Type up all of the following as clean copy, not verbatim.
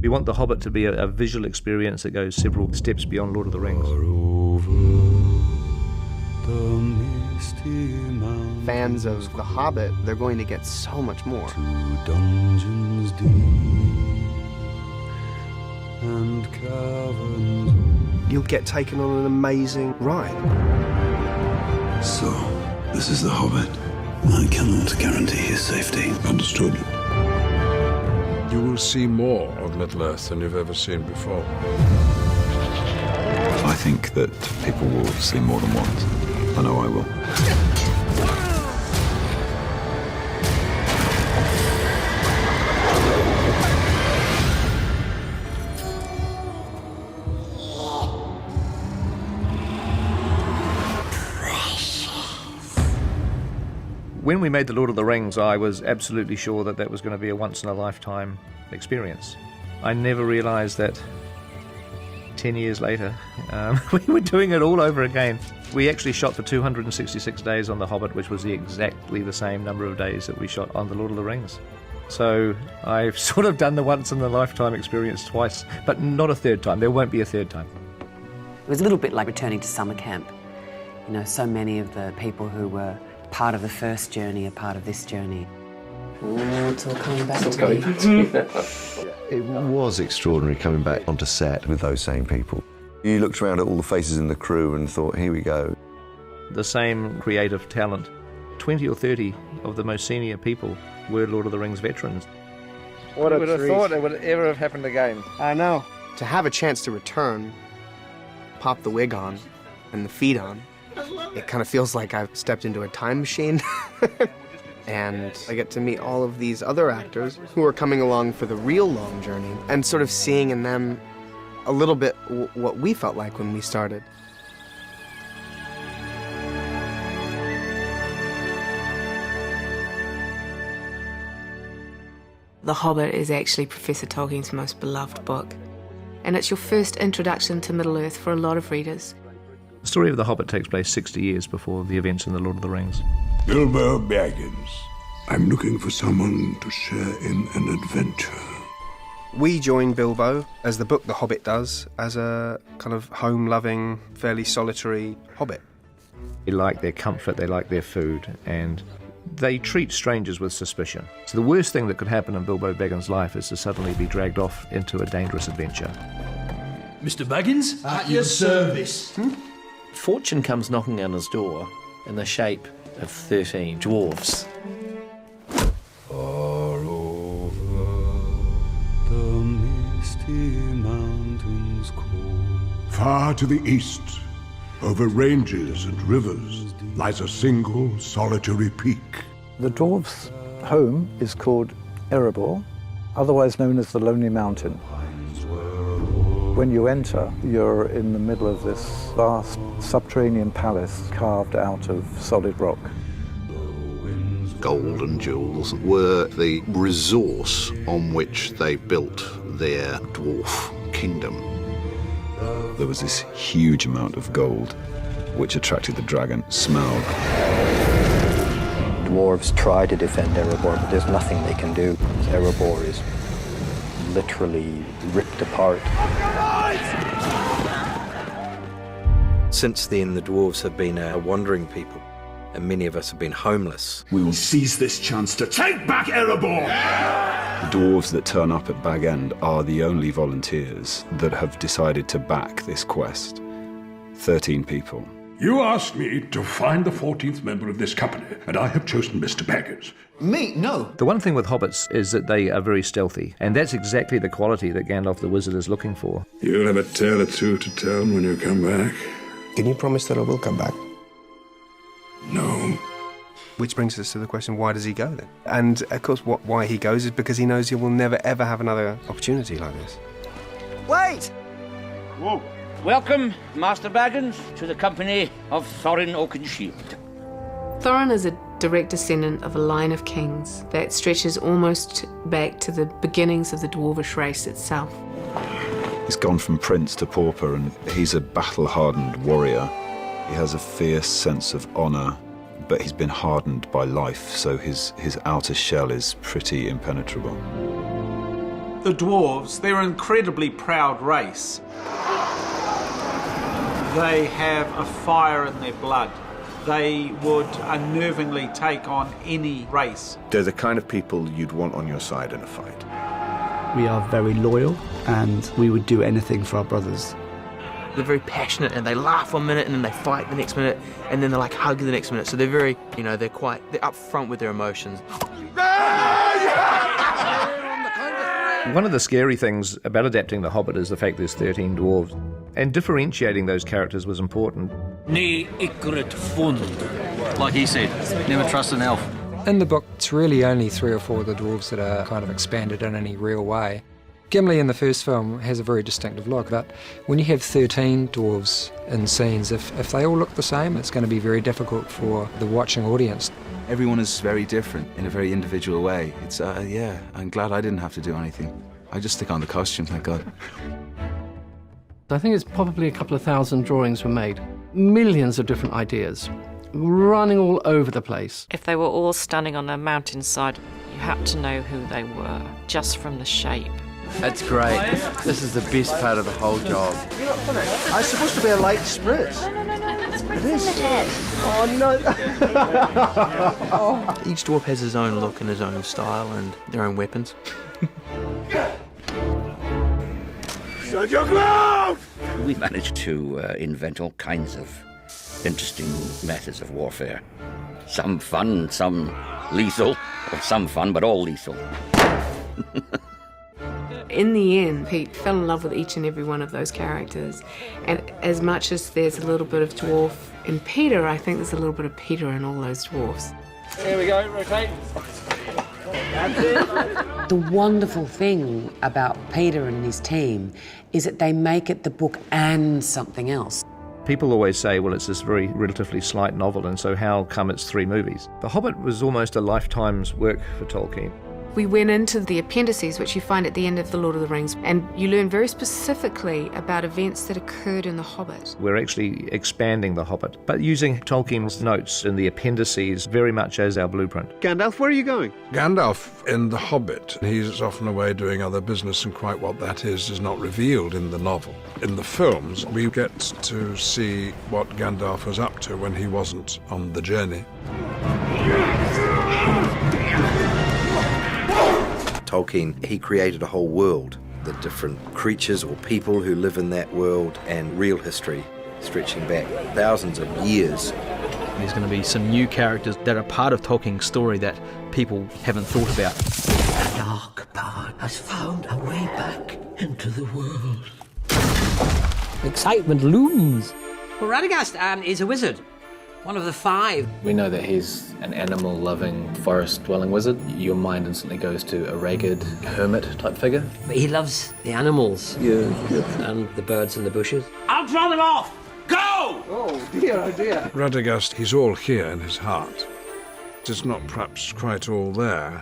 We want The Hobbit to be a visual experience that goes several steps beyond Lord of the Rings. Fans of The Hobbit, they're going to get so much more. Dungeons deep and caverns. You'll get taken on an amazing ride. So, this is The Hobbit. I cannot guarantee his safety. Understood. You will see more of Middle-earth than you've ever seen before. I think that people will see more than once. I know I will. When we made The Lord of the Rings, I was absolutely sure that that was going to be a once-in-a-lifetime experience. I never realised that 10 years later, we were doing it all over again. We actually shot for 266 days on The Hobbit, which was exactly the same number of days that we shot on The Lord of the Rings. So I've sort of done the once-in-a-lifetime experience twice, but not a third time. There won't be a third time. It was a little bit like returning to summer camp. You know, so many of the people who were part of the first journey are part of this journey. It's all coming back to me. It was extraordinary coming back onto set with those same people. You looked around at all the faces in the crew and thought, here we go. The same creative talent. 20 or 30 of the most senior people were Lord of the Rings veterans. What a Who would have treat. thought it would ever have happened again? I know. To have a chance to return, pop the wig on and the feet on, it kind of feels like I've stepped into a time machine. And I get to meet all of these other actors who are coming along for the real long journey and sort of seeing in them a little bit what we felt like when we started. The Hobbit is actually Professor Tolkien's most beloved book, and it's your first introduction to Middle-earth for a lot of readers. The story of The Hobbit takes place 60 years before the events in The Lord of the Rings. Bilbo Baggins. I'm looking for someone to share in an adventure. We join Bilbo, as the book The Hobbit does, as a kind of home-loving, fairly solitary hobbit. They like their comfort, they like their food, and they treat strangers with suspicion. So the worst thing that could happen in Bilbo Baggins' life is to suddenly be dragged off into a dangerous adventure. Mr. Baggins? At your service. Fortune comes knocking on his door in the shape of 13 dwarves. Far over the misty mountains cold. Far to the east, over ranges and rivers, lies a single solitary peak. The dwarves' home is called Erebor, otherwise known as the Lonely Mountain. When you enter, you're in the middle of this vast subterranean palace carved out of solid rock. Gold and jewels were the resource on which they built their dwarf kingdom. There was this huge amount of gold which attracted the dragon, Smaug. Dwarves try to defend Erebor, but there's nothing they can do. Erebor is literally ripped apart. Since then, the dwarves have been a wandering people, and many of us have been homeless. We will seize this chance to take back Erebor! The dwarves that turn up at Bag End are the only volunteers that have decided to back this quest. 13 people. You asked me to find the 14th member of this company, and I have chosen Mr. Baggins. Me? No. The one thing with hobbits is that they are very stealthy, and that's exactly the quality that Gandalf the Wizard is looking for. You'll have a tale or two to tell when you come back. Can you promise that I will come back? No. Which brings us to the question, why does he go then? And of course, why he goes is because he knows he will never ever have another opportunity like this. Wait! Whoa. Welcome, Master Baggins, to the company of Thorin Oakenshield. Thorin is a direct descendant of a line of kings that stretches almost back to the beginnings of the dwarvish race itself. He's gone from prince to pauper, and he's a battle-hardened warrior. He has a fierce sense of honor, but he's been hardened by life, so his outer shell is pretty impenetrable. The dwarves, they're an incredibly proud race. They have a fire in their blood. They would unnervingly take on any race. They're the kind of people you'd want on your side in a fight. We are very loyal, and we would do anything for our brothers. They're very passionate, and they laugh 1 minute, and then they fight the next minute, and then they like hug the next minute. So they're very, you know, they're up front with their emotions. One of the scary things about adapting The Hobbit is the fact there's 13 dwarves. And differentiating those characters was important. Ne ikrit fund. Like he said, never trust an elf. In the book, it's really only 3 or 4 of the dwarves that are kind of expanded in any real way. Gimli in the first film has a very distinctive look, but when you have 13 dwarves in scenes, if they all look the same, it's going to be very difficult for the watching audience. Everyone is very different in a very individual way. It's, yeah, I'm glad I didn't have to do anything. I just stick on the costume, thank God. I think it's probably a couple of thousand drawings were made. Millions of different ideas, running all over the place. If they were all standing on a mountainside, you had to know who they were, just from the shape. That's great. This is the best part of the whole job. You're not funny. It's supposed to be a light spritz. It is. Oh, no. Each dwarf has his own look and his own style and their own weapons. Shut your mouth! We managed to invent all kinds of interesting methods of warfare. Some fun, some lethal, or some fun, but all lethal. In the end, Pete fell in love with each and every one of those characters. And as much as there's a little bit of dwarf in Peter, I think there's a little bit of Peter in all those dwarfs. Here we go, rotate. The wonderful thing about Peter and his team is that they make it the book and something else. People always say, well, it's this very relatively slight novel, and so how come it's 3 movies? The Hobbit was almost a lifetime's work for Tolkien. We went into the appendices, which you find at the end of The Lord of the Rings, and you learn very specifically about events that occurred in The Hobbit. We're actually expanding The Hobbit, but using Tolkien's notes in the appendices very much as our blueprint. Gandalf, where are you going? Gandalf in The Hobbit, he's often away doing other business, and quite what that is not revealed in the novel. In the films, we get to see what Gandalf was up to when he wasn't on the journey. Tolkien, he created a whole world, the different creatures or people who live in that world, and real history stretching back thousands of years. There's going to be some new characters that are part of Tolkien's story that people haven't thought about. The dark part has found a way back into the world. Excitement looms. Well, Radagast is a wizard. One of the 5. We know that he's an animal-loving, forest-dwelling wizard. Your mind instantly goes to a ragged hermit-type figure. But he loves the animals and the birds in the bushes. I'll draw them off! Go! Oh, dear, oh, dear. Radagast, he's all here in his heart. It's not perhaps quite all there.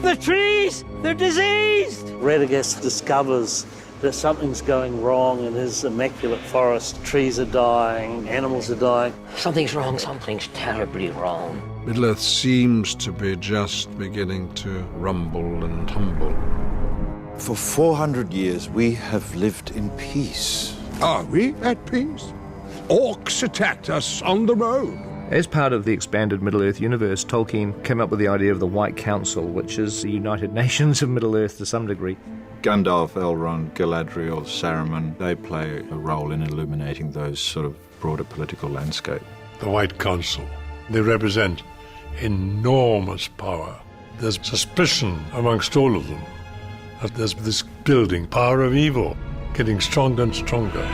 The trees! They're diseased! Radagast discovers that something's going wrong in his immaculate forest. Trees are dying, animals are dying. Something's wrong, something's terribly wrong. Middle-earth seems to be just beginning to rumble and tumble. For 400 years, we have lived in peace. Are we at peace? Orcs attacked us on the road. As part of the expanded Middle-earth universe, Tolkien came up with the idea of the White Council, which is the United Nations of Middle-earth to some degree. Gandalf, Elrond, Galadriel, Saruman, they play a role in illuminating those sort of broader political landscape. The White Council. They represent enormous power. There's suspicion amongst all of them that there's this building power of evil getting stronger and stronger.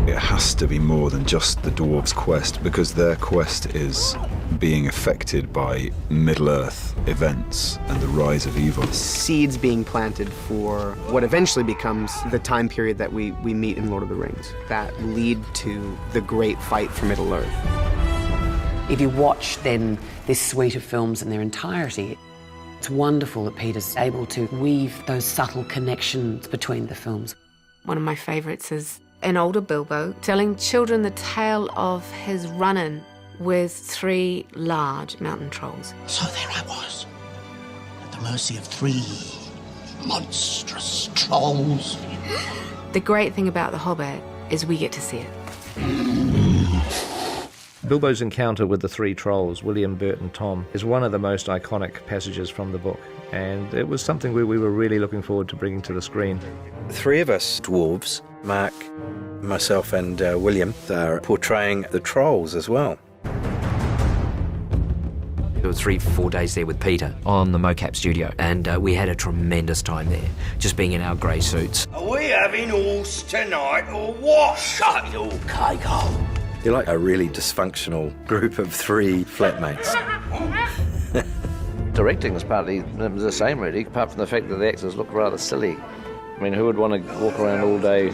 It has to be more than just the dwarves' quest, because their quest is being affected by Middle-earth events and the rise of evil. Seeds being planted for what eventually becomes the time period that we meet in Lord of the Rings, that lead to the great fight for Middle-earth. If you watch then this suite of films in their entirety, it's wonderful that Peter's able to weave those subtle connections between the films. One of my favourites is an older Bilbo telling children the tale of his run-in with 3 large mountain trolls. So there I was, at the mercy of 3 monstrous trolls. The great thing about The Hobbit is we get to see it. Bilbo's encounter with the 3 trolls, William, Bert and Tom, is one of the most iconic passages from the book, and it was something we were really looking forward to bringing to the screen. 3 of us dwarves, Mark, myself and William, are portraying the trolls as well. There were 3-4 days there with Peter on the mocap studio, and we had a tremendous time there, just being in our grey suits. Are we having horse tonight or what? Shut your cake hole. You're like a really dysfunctional group of 3 flatmates. Directing was partly the same, really, apart from the fact that the actors look rather silly. I mean, who would want to walk around all day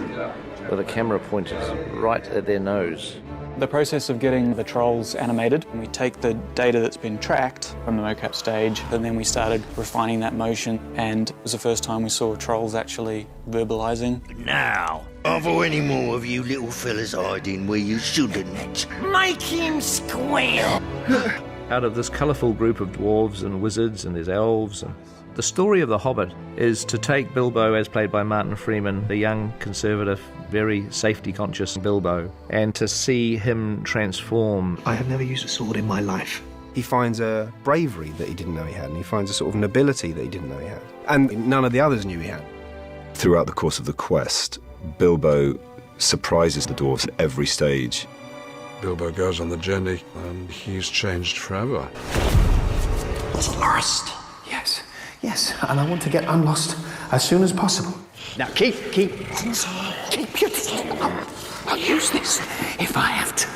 with a camera pointed right at their nose? The process of getting the trolls animated, we take the data that's been tracked from the mocap stage, and then we started refining that motion, and it was the first time we saw trolls actually verbalising. Now, are there any more of you little fellas hiding where you shouldn't? Make him squeal! Out of this colourful group of dwarves and wizards, and there's elves, and the story of The Hobbit is to take Bilbo, as played by Martin Freeman, the young, conservative, very safety-conscious Bilbo, and to see him transform. I have never used a sword in my life. He finds a bravery that he didn't know he had, and he finds a sort of nobility that he didn't know he had. And none of the others knew he had. Throughout the course of the quest, Bilbo surprises the dwarves at every stage. Bilbo goes on the journey, and he's changed forever. Was lost. Yes, and I want to get unlost as soon as possible. Now keep your... I'll use this if I have to.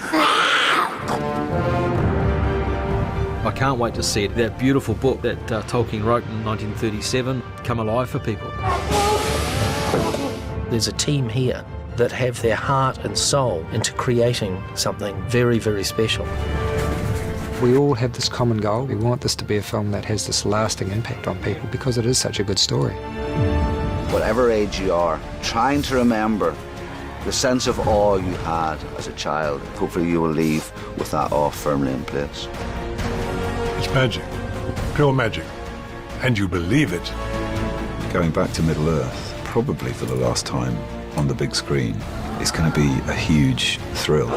I can't wait to see that beautiful book that Tolkien wrote in 1937 come alive for people. There's a team here that have their heart and soul into creating something very, very special. We all have this common goal. We want this to be a film that has this lasting impact on people because it is such a good story. Whatever age you are, trying to remember the sense of awe you had as a child. Hopefully you will leave with that awe firmly in place. It's magic, pure magic, and you believe it. Going back to Middle-earth, probably for the last time on the big screen, is going to be a huge thrill.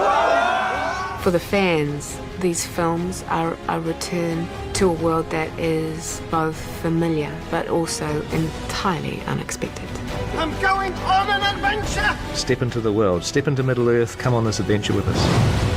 For the fans, these films are a return to a world that is both familiar but also entirely unexpected. I'm going on an adventure! Step into the world, step into Middle-earth, come on this adventure with us.